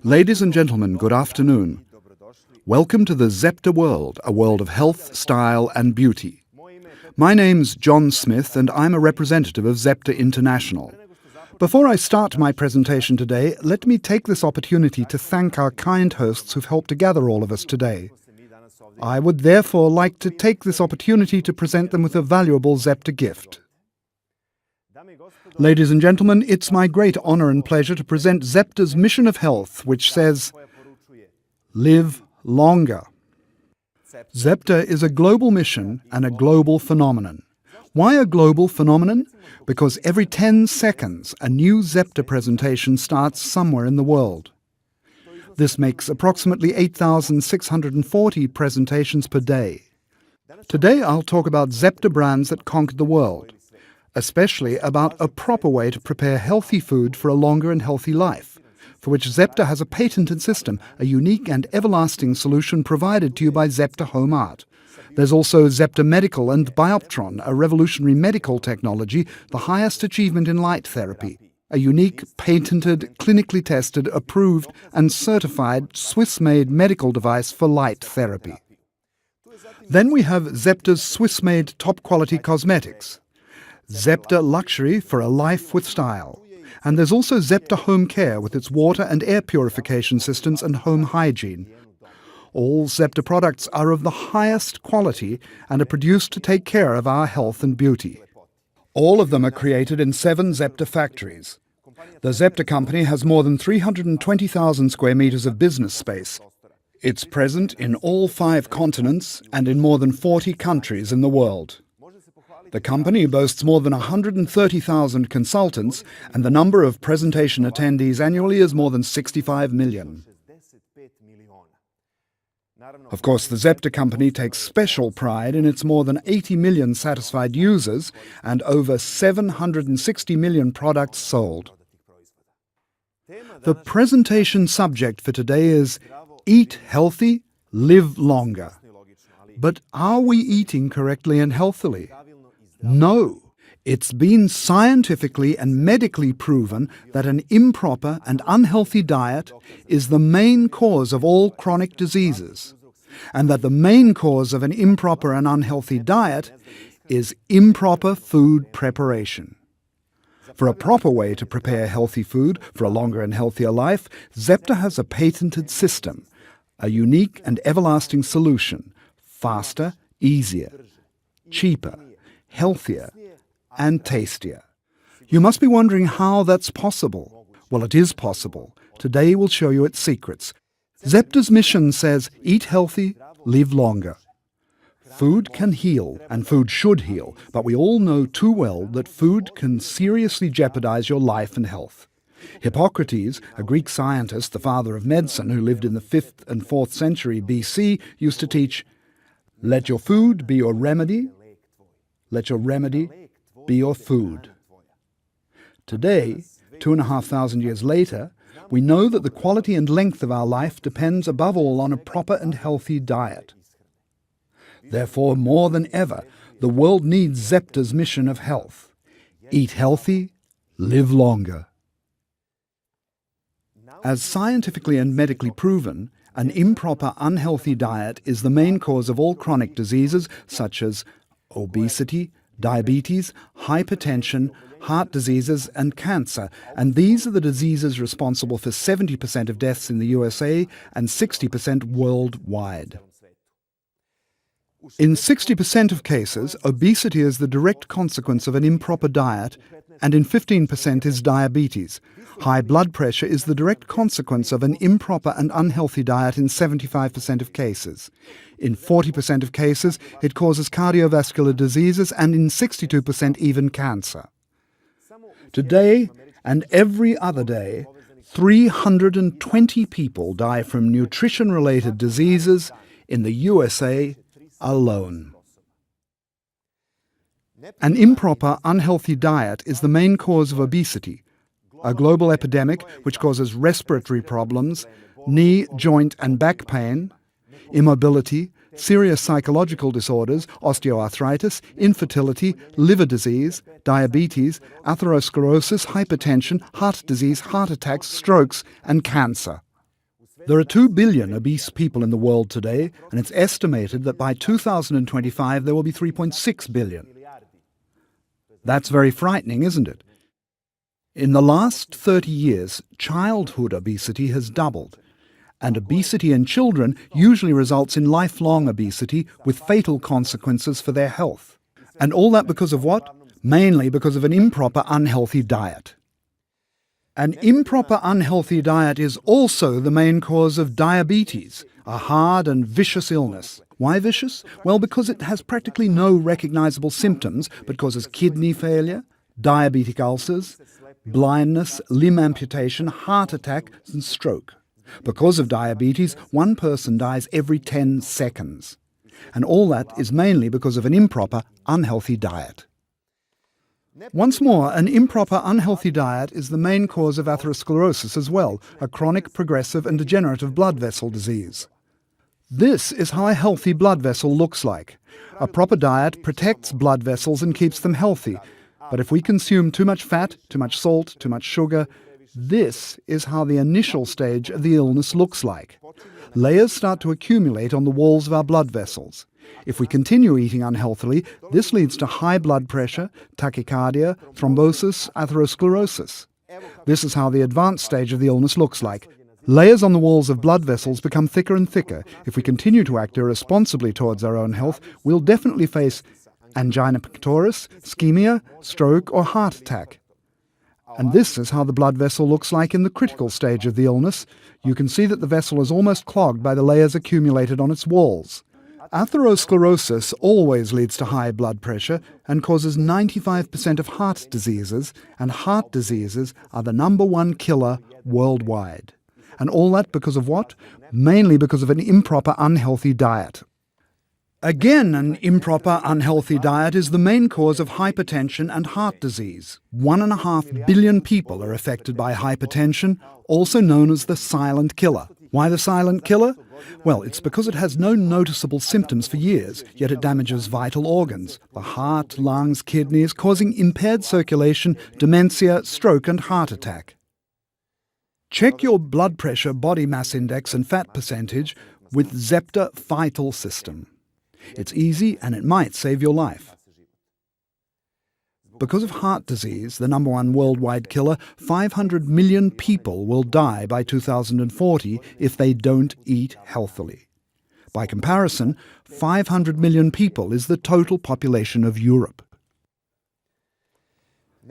Ladies and gentlemen, good afternoon. Welcome to the Zepter world, a world of health, style and beauty. My name's John Smith and I'm a representative of Zepter International. Before I start my presentation today, let me take this opportunity to thank our kind hosts who've helped to gather all of us today. I would therefore like to take this opportunity to present them with a valuable Zepter gift. Ladies and gentlemen, it's my great honor and pleasure to present Zepter's mission of health, which says, live longer. Zepter is a global mission and a global phenomenon. Why a global phenomenon? Because every 10 seconds, a new Zepter presentation starts somewhere in the world. This makes approximately 8,640 presentations per day. Today I'll talk about Zepter brands that conquered the world, especially about a proper way to prepare healthy food for a longer and healthy life, for which Zepter has a patented system, a unique and everlasting solution provided to you by Zepter Home Art. There's also Zepter Medical and Bioptron, a revolutionary medical technology, the highest achievement in light therapy, a unique, patented, clinically tested, approved and certified Swiss-made medical device for light therapy. Then we have Zepter's Swiss-made top-quality cosmetics, Zepter Luxury for a life with style. And there's also Zepter Home Care with its water and air purification systems and home hygiene. All Zepter products are of the highest quality and are produced to take care of our health and beauty. All of them are created in 7 Zepter factories. The Zepter company has more than 320,000 square meters of business space. It's present in all 5 continents and in more than 40 countries in the world. The company boasts more than 130,000 consultants, and the number of presentation attendees annually is more than 65 million. Of course, the Zepter company takes special pride in its more than 80 million satisfied users and over 760 million products sold. The presentation subject for today is Eat Healthy, Live Longer. But are we eating correctly and healthily? No. It's been scientifically and medically proven that an improper and unhealthy diet is the main cause of all chronic diseases, and that the main cause of an improper and unhealthy diet is improper food preparation. For a proper way to prepare healthy food for a longer and healthier life, Zepter has a patented system, a unique and everlasting solution, faster, easier, cheaper, healthier and tastier. You must be wondering how that's possible. Well, it is possible. Today we'll show you its secrets. Zepter's mission says, eat healthy, live longer. Food can heal, and food should heal, but we all know too well that food can seriously jeopardize your life and health. Hippocrates, a Greek scientist, the father of medicine, who lived in the 5th and 4th century BC, used to teach, let your food be your remedy, let your remedy be your food. Today, 2,500 years later, we know that the quality and length of our life depends above all on a proper and healthy diet. Therefore, more than ever, the world needs Zepter's mission of health. Eat healthy, live longer. As scientifically and medically proven, an improper, unhealthy diet is the main cause of all chronic diseases such as obesity, diabetes, hypertension, heart diseases and cancer, and these are the diseases responsible for 70% of deaths in the USA and 60% worldwide. In 60% of cases, obesity is the direct consequence of an improper diet, and in 15% is diabetes. High blood pressure is the direct consequence of an improper and unhealthy diet in 75% of cases. In 40% of cases, it causes cardiovascular diseases, and in 62% even cancer. Today, and every other day, 320 people die from nutrition-related diseases in the USA alone. An improper, unhealthy diet is the main cause of obesity, a global epidemic which causes respiratory problems, knee, joint and back pain, immobility, serious psychological disorders, osteoarthritis, infertility, liver disease, diabetes, atherosclerosis, hypertension, heart disease, heart attacks, strokes and cancer. There are 2 billion obese people in the world today, and it's estimated that by 2025 there will be 3.6 billion. That's very frightening, isn't it? In the last 30 years, childhood obesity has doubled, and obesity in children usually results in lifelong obesity with fatal consequences for their health. And all that because of what? Mainly because of an improper, unhealthy diet. An improper, unhealthy diet is also the main cause of diabetes, a hard and vicious illness. Why vicious? Well, because it has practically no recognizable symptoms, but causes kidney failure, diabetic ulcers, blindness, limb amputation, heart attack, and stroke. Because of diabetes, one person dies every 10 seconds. And all that is mainly because of an improper, unhealthy diet. Once more, an improper, unhealthy diet is the main cause of atherosclerosis as well, a chronic, progressive and degenerative blood vessel disease. This is how a healthy blood vessel looks like. A proper diet protects blood vessels and keeps them healthy. But if we consume too much fat, too much salt, too much sugar, this is how the initial stage of the illness looks like. Layers start to accumulate on the walls of our blood vessels. If we continue eating unhealthily, this leads to high blood pressure, tachycardia, thrombosis, atherosclerosis. This is how the advanced stage of the illness looks like. Layers on the walls of blood vessels become thicker and thicker. If we continue to act irresponsibly towards our own health, we'll definitely face angina pectoris, ischemia, stroke or heart attack. And this is how the blood vessel looks like in the critical stage of the illness. You can see that the vessel is almost clogged by the layers accumulated on its walls. Atherosclerosis always leads to high blood pressure and causes 95% of heart diseases, and heart diseases are the #1 killer worldwide. And all that because of what? Mainly because of an improper, unhealthy diet. Again, an improper, unhealthy diet is the main cause of hypertension and heart disease. 1.5 billion people are affected by hypertension, also known as the silent killer. Why the silent killer? Well, it's because it has no noticeable symptoms for years, yet it damages vital organs, the heart, lungs, kidneys, causing impaired circulation, dementia, stroke and heart attack. Check your blood pressure, body mass index and fat percentage with Zepter Vital System. It's easy and it might save your life. Because of heart disease, the #1 worldwide killer, 500 million people will die by 2040 if they don't eat healthily. By comparison, 500 million people is the total population of Europe.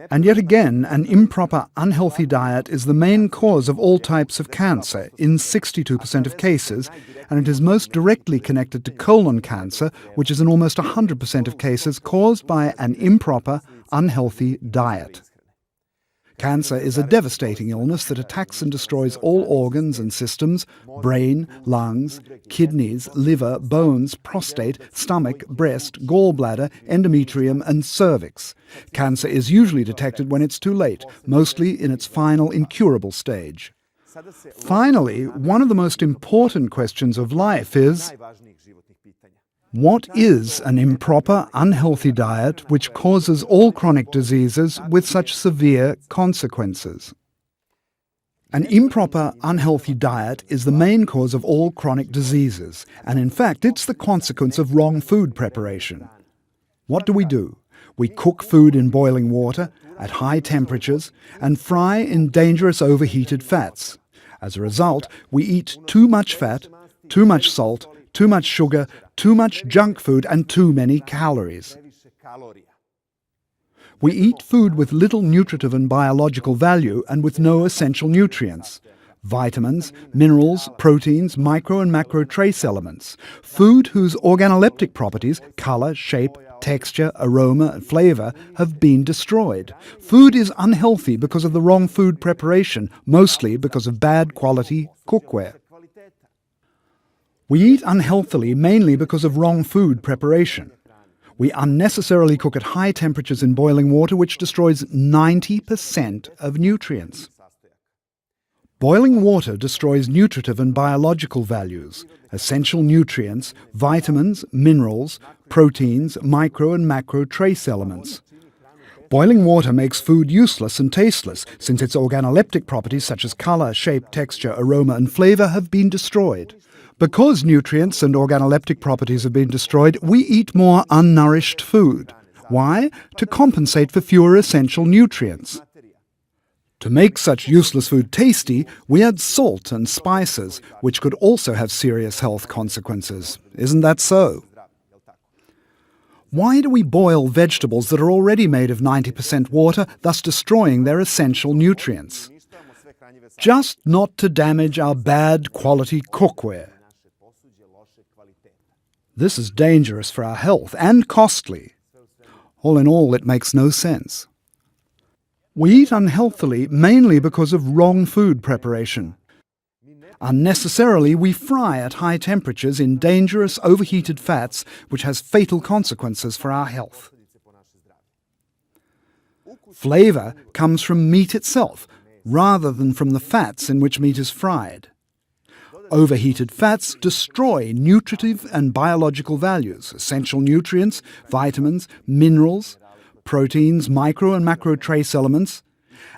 And yet again, an improper, unhealthy diet is the main cause of all types of cancer in 62% of cases, and it is most directly connected to colon cancer, which is in almost 100% of cases caused by an improper, unhealthy diet. Cancer is a devastating illness that attacks and destroys all organs and systems: brain, lungs, kidneys, liver, bones, prostate, stomach, breast, gallbladder, endometrium and cervix. Cancer is usually detected when it's too late, mostly in its final incurable stage. Finally, one of the most important questions of life is: what is an improper, unhealthy diet which causes all chronic diseases with such severe consequences? An improper, unhealthy diet is the main cause of all chronic diseases, and in fact it's the consequence of wrong food preparation. What do? We cook food in boiling water, at high temperatures, and fry in dangerous overheated fats. As a result, we eat too much fat, too much salt, too much sugar, too much junk food and too many calories. We eat food with little nutritive and biological value and with no essential nutrients. Vitamins, minerals, proteins, micro and macro trace elements. Food whose organoleptic properties, colour, shape, texture, aroma and flavour have been destroyed. Food is unhealthy because of the wrong food preparation, mostly because of bad quality cookware. We eat unhealthily mainly because of wrong food preparation. We unnecessarily cook at high temperatures in boiling water, which destroys 90% of nutrients. Boiling water destroys nutritive and biological values, essential nutrients, vitamins, minerals, proteins, micro and macro trace elements. Boiling water makes food useless and tasteless, since its organoleptic properties such as colour, shape, texture, aroma and flavour have been destroyed. Because nutrients and organoleptic properties have been destroyed, we eat more unnourished food. Why? To compensate for fewer essential nutrients. To make such useless food tasty, we add salt and spices, which could also have serious health consequences. Isn't that so? Why do we boil vegetables that are already made of 90% water, thus destroying their essential nutrients? Just not to damage our bad quality cookware. This is dangerous for our health and costly. All in all, it makes no sense. We eat unhealthily mainly because of wrong food preparation. Unnecessarily, we fry at high temperatures in dangerous, overheated fats, which has fatal consequences for our health. Flavour comes from meat itself, rather than from the fats in which meat is fried. Overheated fats destroy nutritive and biological values, essential nutrients, vitamins, minerals, proteins, micro and macro trace elements,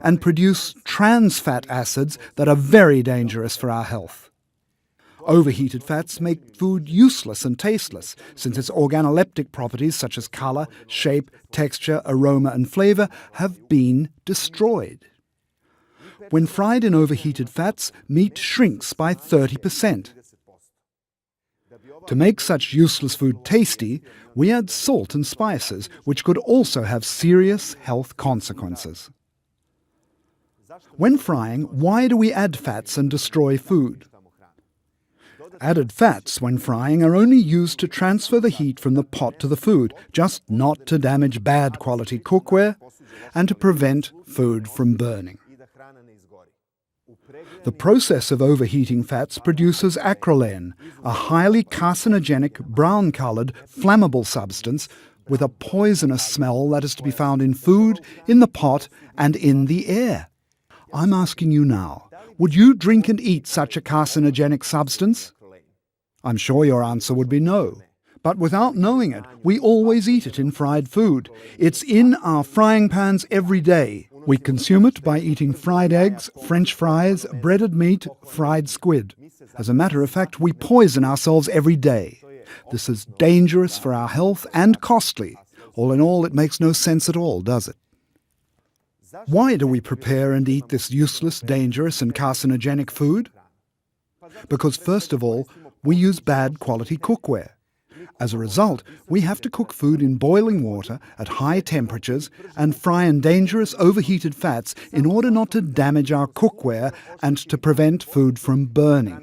and produce trans fat acids that are very dangerous for our health. Overheated fats make food useless and tasteless, since its organoleptic properties such as colour, shape, texture, aroma and flavour have been destroyed. When fried in overheated fats, meat shrinks by 30%. To make such useless food tasty, we add salt and spices, which could also have serious health consequences. When frying, why do we add fats and destroy food? Added fats, when frying, are only used to transfer the heat from the pot to the food, just not to damage bad quality cookware and to prevent food from burning. The process of overheating fats produces acrolein, a highly carcinogenic, brown-coloured, flammable substance with a poisonous smell that is to be found in food, in the pot and in the air. I'm asking you now, would you drink and eat such a carcinogenic substance? I'm sure your answer would be no. But without knowing it, we always eat it in fried food. It's in our frying pans every day. We consume it by eating fried eggs, French fries, breaded meat, fried squid. As a matter of fact, we poison ourselves every day. This is dangerous for our health and costly. All in all, it makes no sense at all, does it? Why do we prepare and eat this useless, dangerous and carcinogenic food? Because first of all, we use bad quality cookware. As a result, we have to cook food in boiling water at high temperatures and fry in dangerous overheated fats in order not to damage our cookware and to prevent food from burning.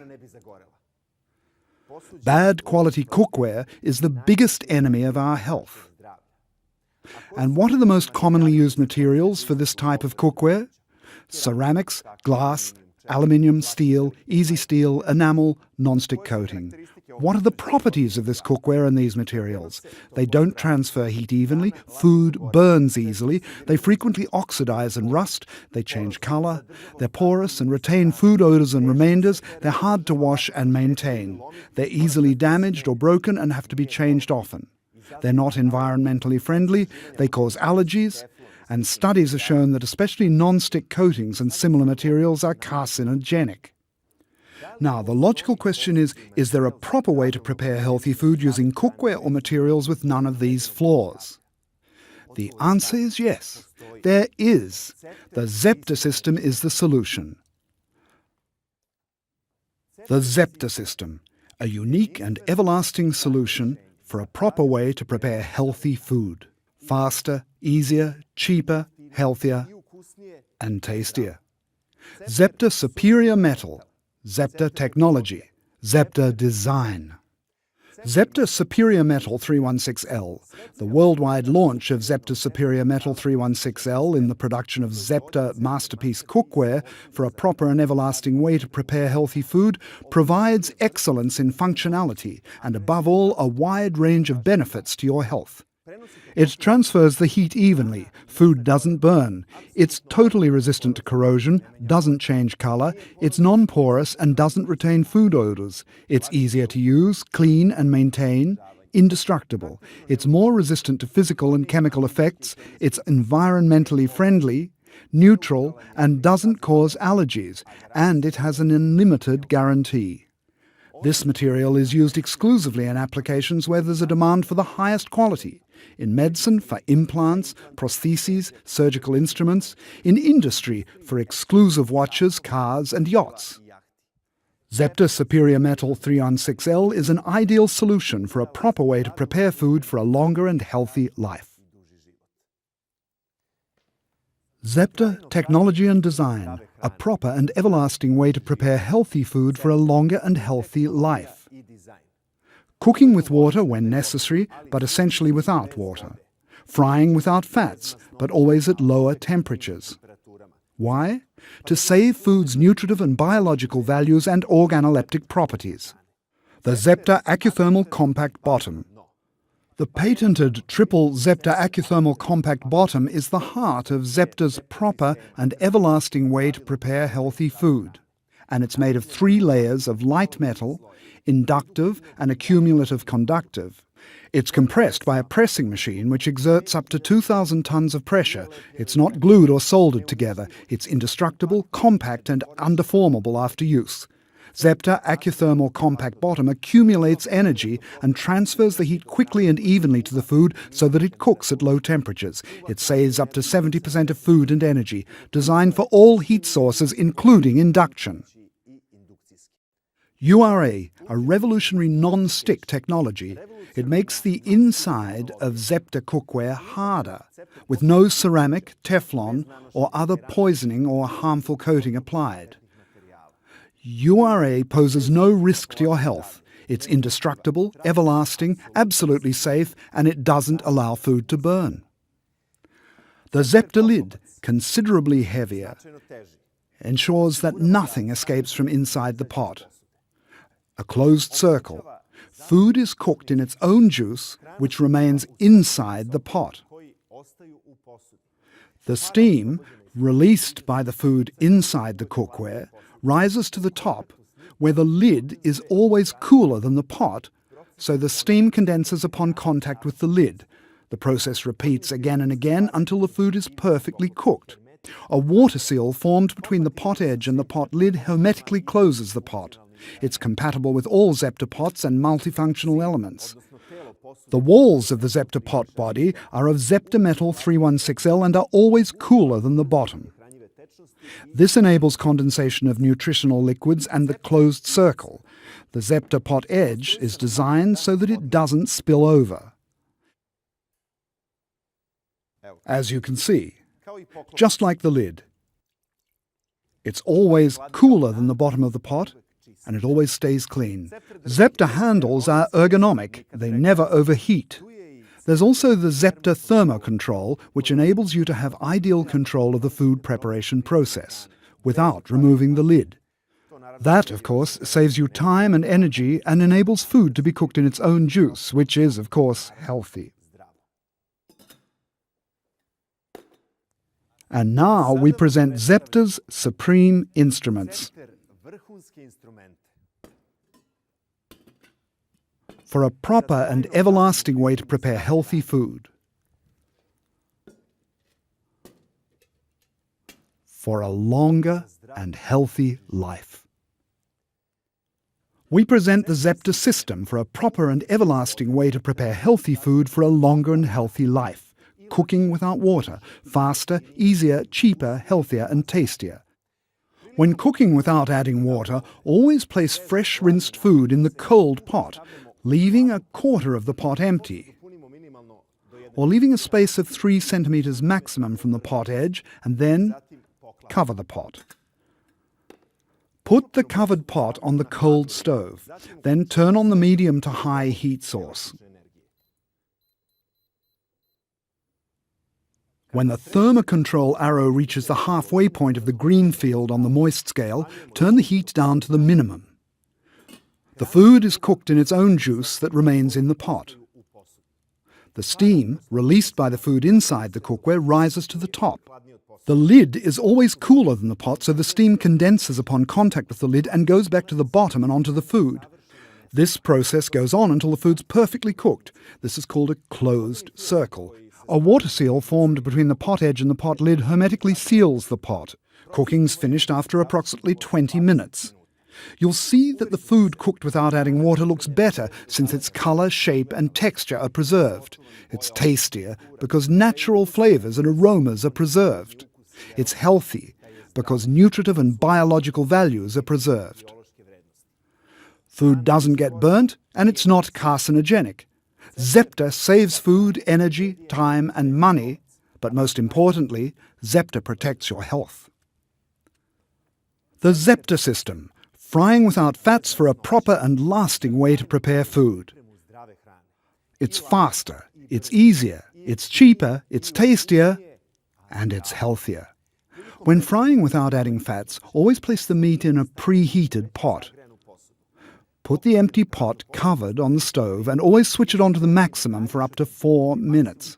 Bad quality cookware is the biggest enemy of our health. And what are the most commonly used materials for this type of cookware? Ceramics, glass, aluminium, steel, easy steel, enamel, non-stick coating. What are the properties of this cookware and these materials? They don't transfer heat evenly, food burns easily, they frequently oxidize and rust, they change color, they're porous and retain food odors and remainders, they're hard to wash and maintain. They're easily damaged or broken and have to be changed often. They're not environmentally friendly, they cause allergies, and studies have shown that especially non-stick coatings and similar materials are carcinogenic. Now, the logical question is there a proper way to prepare healthy food using cookware or materials with none of these flaws? The answer is yes. There is. The Zepter system is the solution. The Zepter system, a unique and everlasting solution for a proper way to prepare healthy food. Faster, easier, cheaper, healthier, and tastier. Zepter Superior Metal. Zepter Technology, Zepter Design. Zepter Superior Metal 316L, the worldwide launch of Zepter Superior Metal 316L in the production of Zepter Masterpiece Cookware for a proper and everlasting way to prepare healthy food, provides excellence in functionality and above all a wide range of benefits to your health. It transfers the heat evenly, food doesn't burn, it's totally resistant to corrosion, doesn't change colour, it's non-porous and doesn't retain food odours, it's easier to use, clean and maintain, indestructible. It's more resistant to physical and chemical effects, it's environmentally friendly, neutral, and doesn't cause allergies, and it has an unlimited guarantee. This material is used exclusively in applications where there's a demand for the highest quality. In medicine, for implants, prostheses, surgical instruments. In industry, for exclusive watches, cars, and yachts. Zepter Superior Metal 316L is an ideal solution for a proper way to prepare food for a longer and healthy life. Zepter Technology and Design, a proper and everlasting way to prepare healthy food for a longer and healthy life. Cooking with water when necessary, but essentially without water. Frying without fats, but always at lower temperatures. Why? To save food's nutritive and biological values and organoleptic properties. The Zepter Acuthermal Compact Bottom. The patented triple Zepter Acuthermal Compact Bottom is the heart of Zepter's proper and everlasting way to prepare healthy food. And it's made of 3 layers of light metal, inductive and accumulative conductive. It's compressed by a pressing machine which exerts up to 2,000 tons of pressure. It's not glued or soldered together. It's indestructible, compact and undeformable after use. Zepter Acuthermal Compact Bottom accumulates energy and transfers the heat quickly and evenly to the food so that it cooks at low temperatures. It saves up to 70% of food and energy, designed for all heat sources including induction. URA, a revolutionary non-stick technology. It makes the inside of Zepter cookware harder, with no ceramic, Teflon or other poisoning or harmful coating applied. URA poses no risk to your health. It's indestructible, everlasting, absolutely safe, and it doesn't allow food to burn. The Zepter lid, considerably heavier, ensures that nothing escapes from inside the pot. A closed circle. Food is cooked in its own juice, which remains inside the pot. The steam, released by the food inside the cookware, rises to the top, where the lid is always cooler than the pot, so the steam condenses upon contact with the lid. The process repeats again and again until the food is perfectly cooked. A water seal formed between the pot edge and the pot lid hermetically closes the pot. It's compatible with all Zepter pots and multifunctional elements. The walls of the Zepter pot body are of Zepter Metal 316L and are always cooler than the bottom. This enables condensation of nutritional liquids and the closed circle. The Zepter pot edge is designed so that it doesn't spill over. As you can see, just like the lid, it's always cooler than the bottom of the pot, and it always stays clean. Zepter handles are ergonomic. They never overheat. There's also the Zepter Thermocontrol, which enables you to have ideal control of the food preparation process, without removing the lid. That, of course, saves you time and energy and enables food to be cooked in its own juice, which is, of course, healthy. And now we present Zepter's Supreme Instruments. For a proper and everlasting way to prepare healthy food. For a longer and healthy life. We present the Zepter system for a proper and everlasting way to prepare healthy food for a longer and healthy life. Cooking without water, faster, easier, cheaper, healthier and tastier. When cooking without adding water, always place fresh rinsed food in the cold pot, leaving a quarter of the pot empty, or leaving a space of 3 centimeters maximum from the pot edge, and then cover the pot. Put the covered pot on the cold stove, then turn on the medium to high heat source. When the thermocontrol arrow reaches the halfway point of the green field on the moist scale, turn the heat down to the minimum. The food is cooked in its own juice that remains in the pot. The steam, released by the food inside the cookware, rises to the top. The lid is always cooler than the pot, so the steam condenses upon contact with the lid and goes back to the bottom and onto the food. This process goes on until the food's perfectly cooked. This is called a closed circle. A water seal formed between the pot edge and the pot lid hermetically seals the pot. Cooking's finished after approximately 20 minutes. You'll see that the food cooked without adding water looks better since its colour, shape and texture are preserved. It's tastier because natural flavours and aromas are preserved. It's healthy because nutritive and biological values are preserved. Food doesn't get burnt and it's not carcinogenic. Zepter saves food, energy, time and money, but most importantly, Zepter protects your health. The Zepter system, frying without fats for a proper and lasting way to prepare food. It's faster, it's easier, it's cheaper, it's tastier, and it's healthier. When frying without adding fats, always place the meat in a preheated pot. Put the empty pot covered on the stove and always switch it on to the maximum for up to 4 minutes.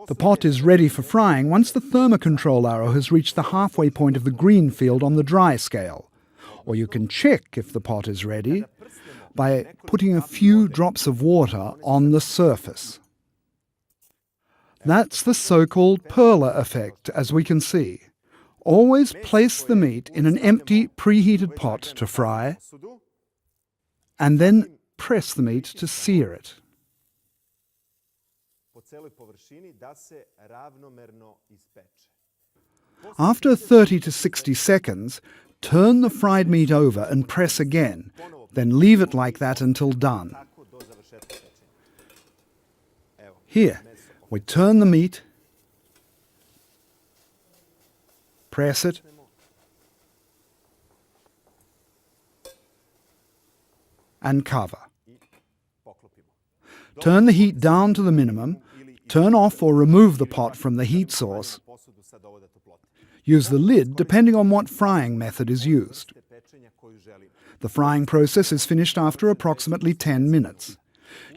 The pot is ready for frying once the thermocontrol arrow has reached the halfway point of the green field on the dry scale. Or you can check if the pot is ready by putting a few drops of water on the surface. That's the so-called perla effect, as we can see. Always place the meat in an empty, preheated pot to fry, and then press the meat to sear it. After 30 to 60 seconds, turn the fried meat over and press again, then leave it like that until done. Here, we turn the meat, press it, and cover. Turn the heat down to the minimum, turn off or remove the pot from the heat source. Use the lid depending on what frying method is used. The frying process is finished after approximately 10 minutes.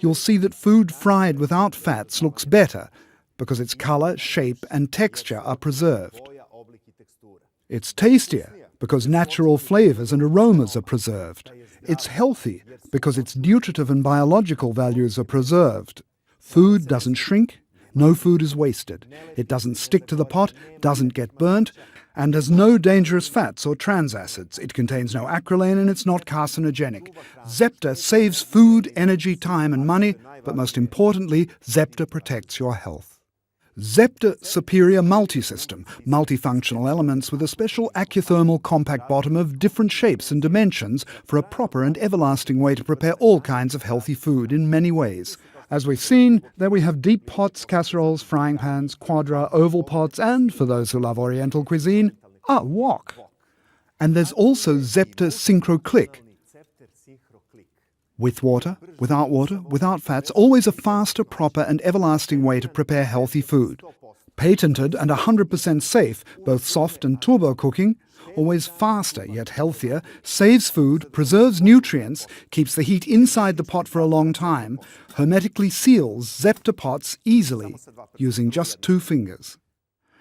You'll see that food fried without fats looks better because its colour, shape and texture are preserved. It's tastier because natural flavours and aromas are preserved. It's healthy because its nutritive and biological values are preserved. Food doesn't shrink, no food is wasted. It doesn't stick to the pot, doesn't get burnt, and has no dangerous fats or trans acids. It contains no acrylane and it's not carcinogenic. Zepter saves food, energy, time and money, but most importantly, Zepter protects your health. Zepter Superior Multi-System, multifunctional elements with a special acuthermal compact bottom of different shapes and dimensions for a proper and everlasting way to prepare all kinds of healthy food in many ways. As we've seen, there we have deep pots, casseroles, frying pans, quadra, oval pots, and, for those who love Oriental cuisine, a wok. And there's also Zepter Synchro Click. With water, without fats, always a faster, proper and everlasting way to prepare healthy food. Patented and 100% safe, both soft and turbo cooking, always faster yet healthier, saves food, preserves nutrients, keeps the heat inside the pot for a long time, hermetically seals Zepter pots easily, using just 2 fingers.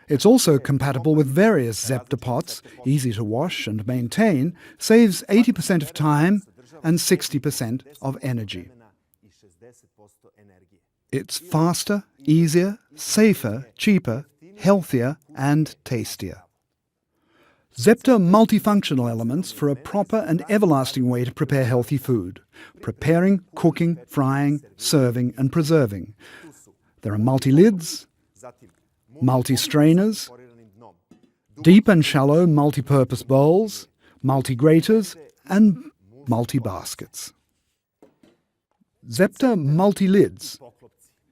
It's also compatible with various Zepter pots, easy to wash and maintain, saves 80% of time and 60% of energy. It's faster, easier, safer, cheaper, healthier and tastier. Zepter multifunctional elements for a proper and everlasting way to prepare healthy food. Preparing, cooking, frying, serving and preserving. There are multi-lids, multi-strainers, deep and shallow multi-purpose bowls, multi-graters and multi-baskets. Zepter multi-lids,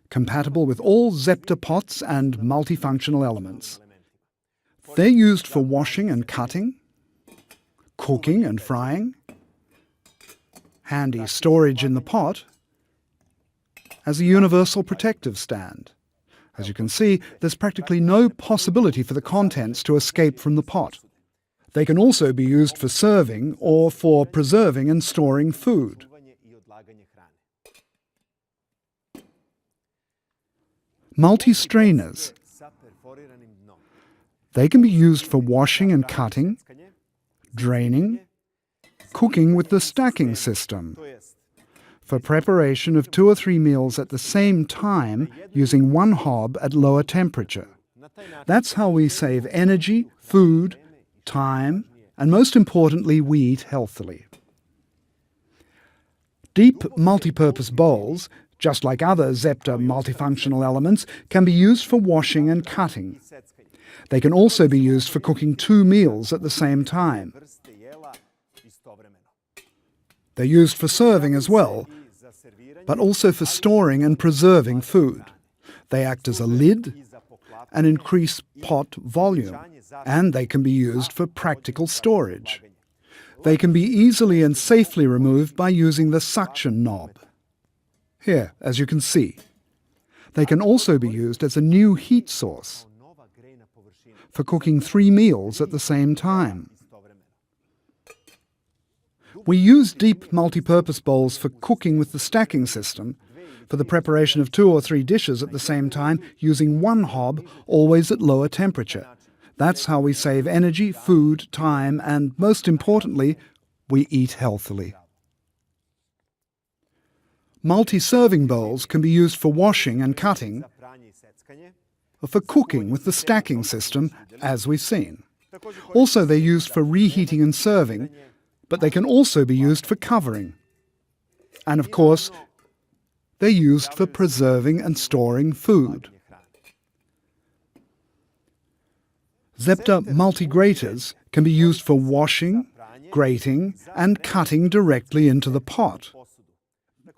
compatible with all Zepter pots and multifunctional elements. They're used for washing and cutting, cooking and frying, handy storage in the pot, as a universal protective stand. As you can see, there's practically no possibility for the contents to escape from the pot. They can also be used for serving or for preserving and storing food. Multi-strainers. They can be used for washing and cutting, draining, cooking with the stacking system, for preparation of 2 or 3 meals at the same time using one hob at lower temperature. That's how we save energy, food, time, and most importantly, we eat healthily. Deep multi-purpose bowls, just like other Zepter multifunctional elements, can be used for washing and cutting. They can also be used for cooking 2 meals at the same time. They're used for serving as well, but also for storing and preserving food. They act as a lid and increase pot volume, and they can be used for practical storage. They can be easily and safely removed by using the suction knob. Here, as you can see. They can also be used as a new heat source for cooking 3 meals at the same time. We use deep multi-purpose bowls for cooking with the stacking system, for the preparation of 2 or 3 dishes at the same time using one hob, always at lower temperature. That's how we save energy, food, time, and most importantly, we eat healthily. Multi-serving bowls can be used for washing and cutting, or for cooking with the stacking system, as we've seen. Also, they're used for reheating and serving, but they can also be used for covering. And of course, they're used for preserving and storing food. Zepter multi-graters can be used for washing, grating, and cutting directly into the pot.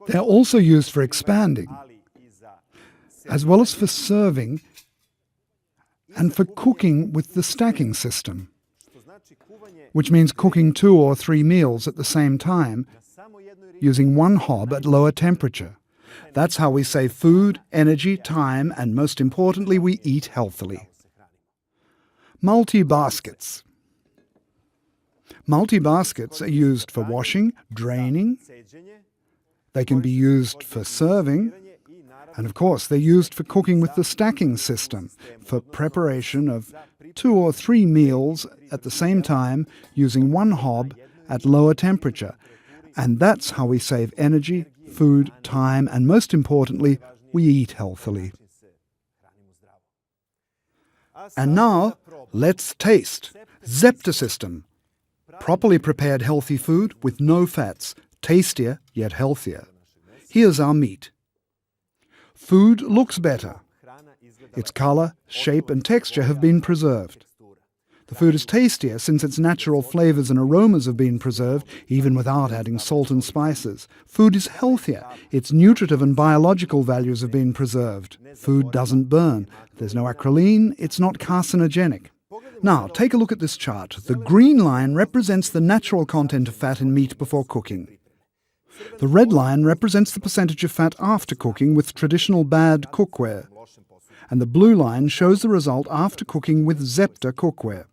They're also used for expanding, as well as for serving and for cooking with the stacking system, which means cooking 2 or 3 meals at the same time using one hob at lower temperature. That's how we save food, energy, time, and most importantly, we eat healthily. Multi-baskets. Multi-baskets are used for washing, draining. They can be used for serving. And of course, they're used for cooking with the stacking system, for preparation of 2 or 3 meals at the same time using one hob at lower temperature. And that's how we save energy, food, time, and most importantly, we eat healthily. And now, let's taste. Zepter system. Properly prepared healthy food with no fats, tastier yet healthier. Here's our meat. Food looks better. Its colour, shape and texture have been preserved. The food is tastier since its natural flavours and aromas have been preserved, even without adding salt and spices. Food is healthier. Its nutritive and biological values have been preserved. Food doesn't burn. There's no acrolein. It's not carcinogenic. Now, take a look at this chart. The green line represents the natural content of fat in meat before cooking. The red line represents the percentage of fat after cooking with traditional bad cookware. And the blue line shows the result after cooking with Zepter cookware.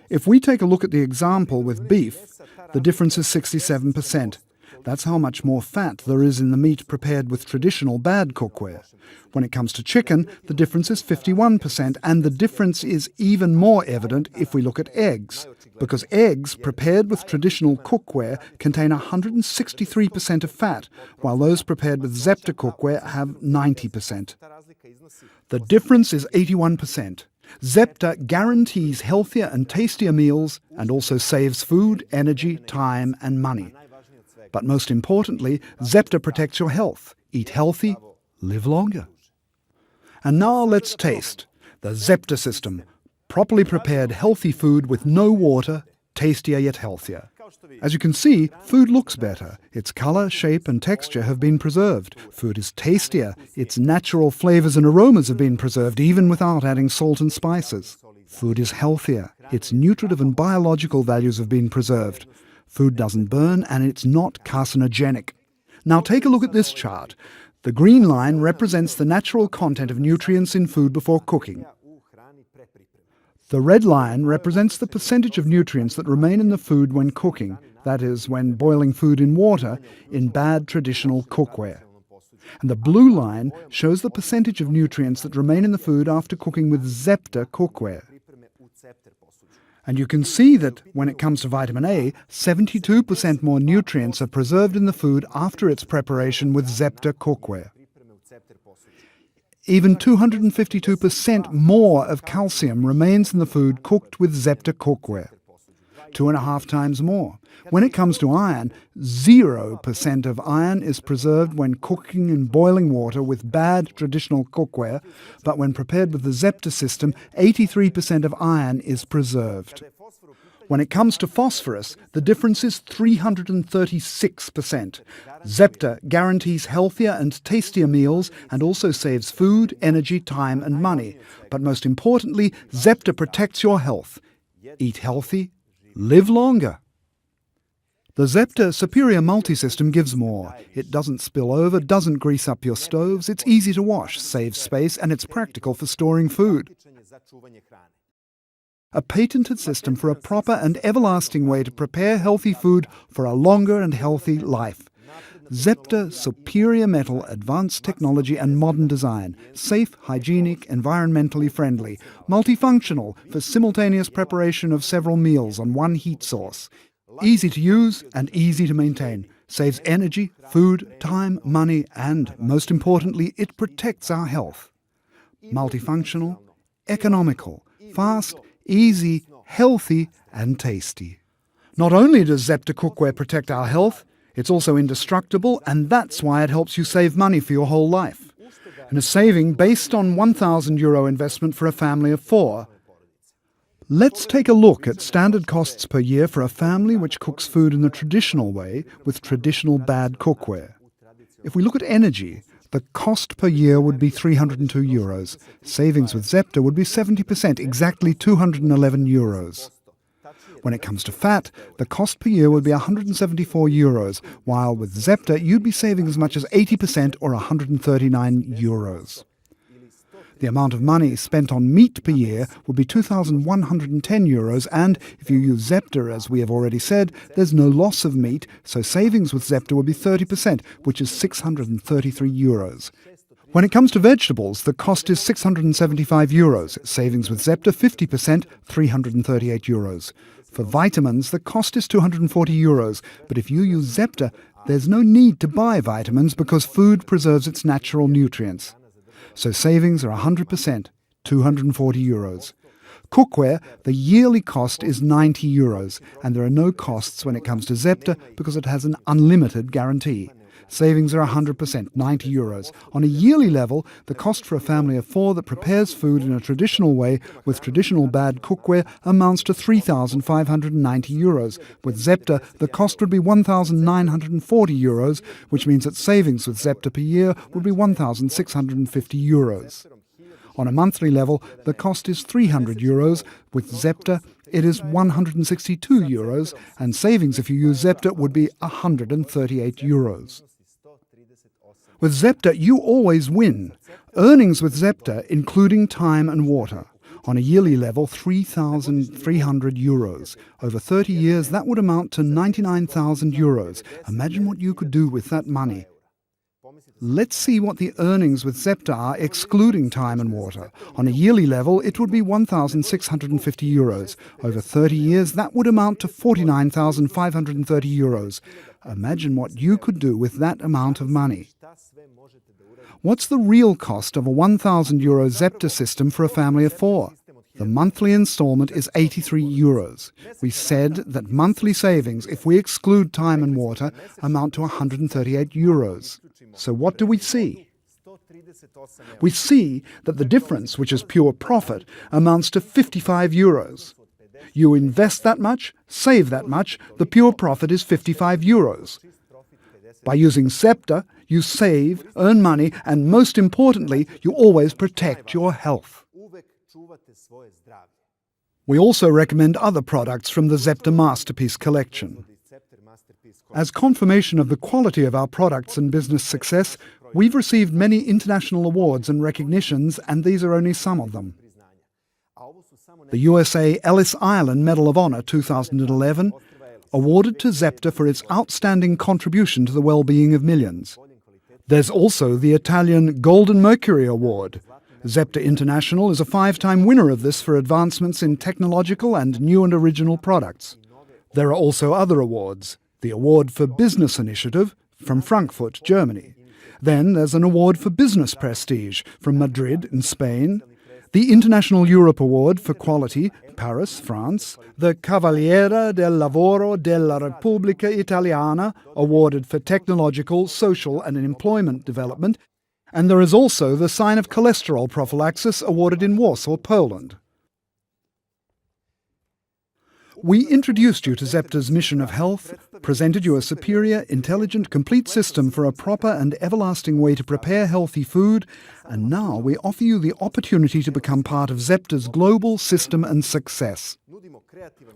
If we take a look at the example with beef, the difference is 67%. That's how much more fat there is in the meat prepared with traditional bad cookware. When it comes to chicken, the difference is 51%, and the difference is even more evident if we look at eggs, because eggs prepared with traditional cookware contain 163% of fat, while those prepared with Zepter cookware have 90%. The difference is 81%. Zepter guarantees healthier and tastier meals and also saves food, energy, time and money. But most importantly, Zepter protects your health. Eat healthy, live longer. And now let's taste the Zepter system. Properly prepared healthy food with no water, tastier yet healthier. As you can see, food looks better. Its colour, shape and texture have been preserved. Food is tastier. Its natural flavours and aromas have been preserved even without adding salt and spices. Food is healthier. Its nutritive and biological values have been preserved. Food doesn't burn and it's not carcinogenic. Now take a look at this chart. The green line represents the natural content of nutrients in food before cooking. The red line represents the percentage of nutrients that remain in the food when cooking, that is, when boiling food in water, in bad traditional cookware. And the blue line shows the percentage of nutrients that remain in the food after cooking with Zepter cookware. And you can see that when it comes to vitamin A, 72% more nutrients are preserved in the food after its preparation with Zepter Cookware. Even 252% more of calcium remains in the food cooked with Zepter Cookware. 2.5 times more. When it comes to iron, 0% of iron is preserved when cooking in boiling water with bad traditional cookware, but when prepared with the Zepter system, 83% of iron is preserved. When it comes to phosphorus, the difference is 336%. Zepter guarantees healthier and tastier meals and also saves food, energy, time and money. But most importantly, Zepter protects your health. Eat healthy, live longer. The Zepter Superior Multi-System gives more. It doesn't spill over, doesn't grease up your stoves, it's easy to wash, saves space, and it's practical for storing food. A patented system for a proper and everlasting way to prepare healthy food for a longer and healthy life. Zepter Superior Metal, advanced technology and modern design. Safe, hygienic, environmentally friendly. Multifunctional for simultaneous preparation of several meals on one heat source. Easy to use and easy to maintain. Saves energy, food, time, money, and, most importantly, it protects our health. Multifunctional, economical, fast, easy, healthy, and tasty. Not only does Zepter Cookware protect our health, it's also indestructible, and that's why it helps you save money for your whole life. And a saving based on €1,000 investment for a family of 4. Let's take a look at standard costs per year for a family which cooks food in the traditional way with traditional bad cookware. If we look at energy, the cost per year would be €302. Savings with Zepter would be 70%, exactly €211. When it comes to fat, the cost per year would be €174, while with Zepter you'd be saving as much as 80% or €139. The amount of money spent on meat per year would be €2,110, and if you use Zepter, as we have already said, there's no loss of meat, so savings with Zepter would be 30%, which is €633. When it comes to vegetables, the cost is €675. Savings with Zepter, 50%, €338. For vitamins, the cost is €240, but if you use Zepter, there's no need to buy vitamins because food preserves its natural nutrients. So savings are 100%, €240. Cookware, the yearly cost is €90, and there are no costs when it comes to Zepter because it has an unlimited guarantee. Savings are 100%, €90. On a yearly level, the cost for a family of 4 that prepares food in a traditional way with traditional bad cookware amounts to €3,590. With Zepter, the cost would be €1,940, which means that savings with Zepter per year would be €1,650. On a monthly level, the cost is €300. With Zepter, it is €162, and savings if you use Zepter would be €138. With Zepter, you always win. Earnings with Zepter, including time and water. On a yearly level, €3,300. Over 30 years, that would amount to €99,000. Imagine what you could do with that money. Let's see what the earnings with Zepter are, excluding time and water. On a yearly level, it would be €1,650. Over 30 years, that would amount to €49,530. Imagine what you could do with that amount of money. What's the real cost of a €1,000 Zepter system for a family of 4? The monthly installment is €83. We said that monthly savings, if we exclude time and water, amount to €138. So what do we see? We see that the difference, which is pure profit, amounts to €55. You invest that much, save that much, the pure profit is €55. By using Zepter, you save, earn money, and most importantly, you always protect your health. We also recommend other products from the Zepter Masterpiece collection. As confirmation of the quality of our products and business success, we've received many international awards and recognitions, and these are only some of them. The USA Ellis Island Medal of Honor 2011, awarded to Zepter for its outstanding contribution to the well-being of millions. There's also the Italian Golden Mercury Award. Zepter International is a 5-time winner of this for advancements in technological and new and original products. There are also other awards. The Award for Business Initiative from Frankfurt, Germany. Then there's an award for Business Prestige from Madrid in Spain. The International Europe Award for Quality, Paris, France. The Cavaliere del Lavoro della Repubblica Italiana, awarded for technological, social and employment development. And there is also the Sign of Cholesterol Prophylaxis, awarded in Warsaw, Poland. We introduced you to Zepter's mission of health, presented you a superior, intelligent, complete system for a proper and everlasting way to prepare healthy food, and now we offer you the opportunity to become part of Zepter's global system and success.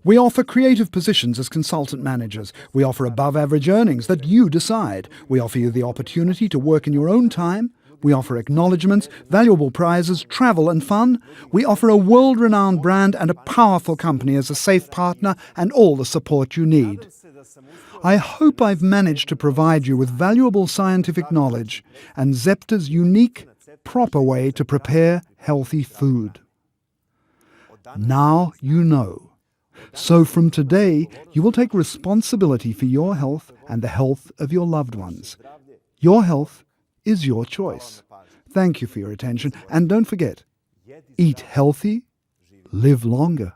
We offer creative positions as consultant managers. We offer above-average earnings that you decide. We offer you the opportunity to work in your own time. We offer acknowledgements, valuable prizes, travel and fun. We offer a world-renowned brand and a powerful company as a safe partner and all the support you need. I hope I've managed to provide you with valuable scientific knowledge and Zepter's unique, proper way to prepare healthy food. Now you know. So from today, you will take responsibility for your health and the health of your loved ones. Your health is your choice. Thank you for your attention, and don't forget, eat healthy, live longer.